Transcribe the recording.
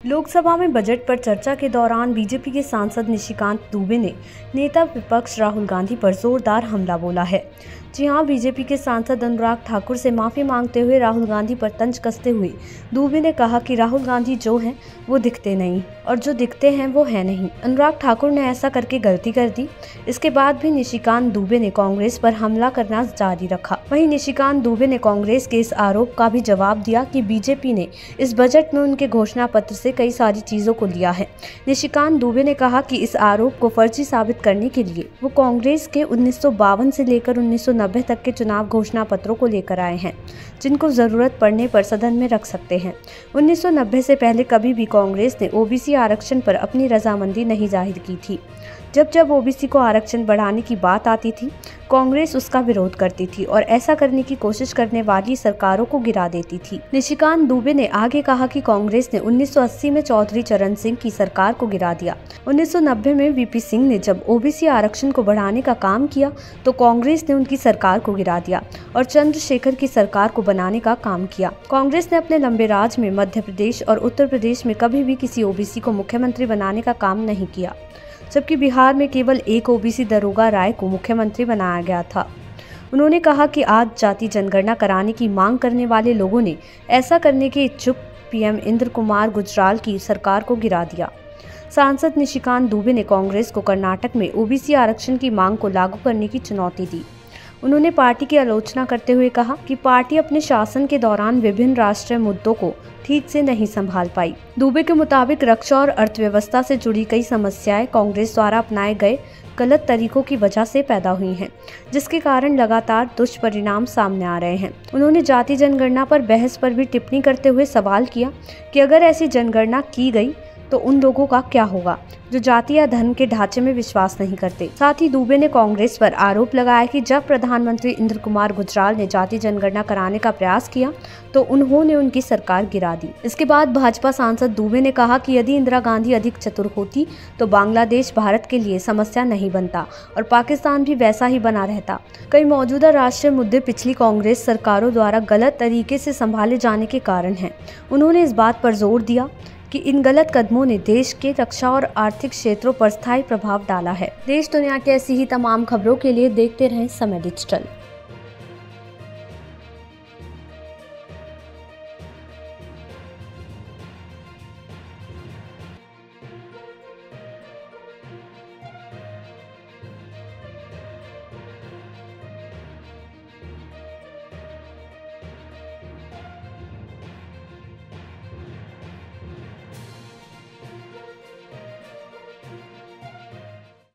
लोकसभा में बजट पर चर्चा के दौरान बीजेपी के सांसद निशिकांत दुबे ने नेता विपक्ष राहुल गांधी पर जोरदार हमला बोला है। जी हां, बीजेपी के सांसद अनुराग ठाकुर से माफी मांगते हुए राहुल गांधी पर तंज कसते हुए दुबे ने कहा कि राहुल गांधी जो हैं वो दिखते नहीं और जो दिखते हैं वो है नहीं। अनुराग ठाकुर ने ऐसा करके गलती कर दी। इसके बाद भी निशिकांत दुबे ने कांग्रेस पर हमला करना जारी रखा। वहीं निशिकांत दुबे ने कांग्रेस के इस आरोप का भी जवाब दिया कि बीजेपी ने इस बजट में उनके घोषणा पत्र से कई सारी चीजों को लिया है। निशिकांत दुबे ने कहा कि इस आरोप को फर्जी साबित करने के लिए वो कांग्रेस के 1952 से लेकर 1990 तक के चुनाव घोषणा पत्रों को लेकर आए हैं, जिनको जरूरत पड़ने पर सदन में रख सकते हैं। 1990 से पहले कभी भी कांग्रेस ने ओबीसी आरक्षण पर अपनी रजामंदी नहीं जाहिर की थी। जब ओबीसी को आरक्षण बढ़ाने की बात आती थी, कांग्रेस उसका विरोध करती थी और ऐसा करने की कोशिश करने वाली सरकारों को गिरा देती थी। निशिकांत दुबे ने आगे कहा कि कांग्रेस ने 1980 में चौधरी चरण सिंह की सरकार को गिरा दिया। 1990 में वीपी सिंह ने जब ओबीसी आरक्षण को बढ़ाने का काम किया तो कांग्रेस ने उनकी सरकार को गिरा दिया और चंद्रशेखर की सरकार को बनाने का काम किया। कांग्रेस ने अपने लंबे राज में मध्य प्रदेश और उत्तर प्रदेश में कभी भी किसी ओबीसी को मुख्यमंत्री बनाने का काम नहीं किया, जबकि बिहार में केवल एक ओबीसी दरोगा राय को मुख्यमंत्री बनाया गया था। उन्होंने कहा कि आज जाति जनगणना कराने की मांग करने वाले लोगों ने ऐसा करने के इच्छुक पीएम इंद्र कुमार गुजराल की सरकार को गिरा दिया। सांसद निशिकांत दुबे ने कांग्रेस को कर्नाटक में ओबीसी आरक्षण की मांग को लागू करने की चुनौती दी। उन्होंने पार्टी की आलोचना करते हुए कहा कि पार्टी अपने शासन के दौरान विभिन्न राष्ट्रीय मुद्दों को ठीक से नहीं संभाल पाई। दुबे के मुताबिक रक्षा और अर्थव्यवस्था से जुड़ी कई समस्याएं कांग्रेस द्वारा अपनाए गए गलत तरीकों की वजह से पैदा हुई हैं, जिसके कारण लगातार दुष्परिणाम सामने आ रहे हैं। उन्होंने जाति जनगणना पर बहस पर भी टिप्पणी करते हुए सवाल किया कि अगर ऐसी जनगणना की गई तो उन लोगों का क्या होगा जो जाति या धर्म के ढांचे में विश्वास नहीं करते। साथ ही दुबे ने कांग्रेस पर आरोप लगाया कि जब प्रधानमंत्री इंद्र कुमार गुजराल ने जाति जनगणना कराने का प्रयास किया तो उन्होंने उनकी सरकार गिरा दी। इसके बाद भाजपा सांसद दुबे ने कहा कि यदि इंदिरा गांधी अधिक चतुर होती तो बांग्लादेश भारत के लिए समस्या नहीं बनता और पाकिस्तान भी वैसा ही बना रहता। कई मौजूदा राष्ट्रीय मुद्दे पिछली कांग्रेस सरकारों द्वारा गलत तरीके से संभाले जाने के कारण हैं। उन्होंने इस बात पर जोर दिया कि इन गलत कदमों ने देश के रक्षा और आर्थिक क्षेत्रों पर स्थायी प्रभाव डाला है। देश दुनिया की ऐसी ही तमाम खबरों के लिए देखते रहें समय डिजिटल।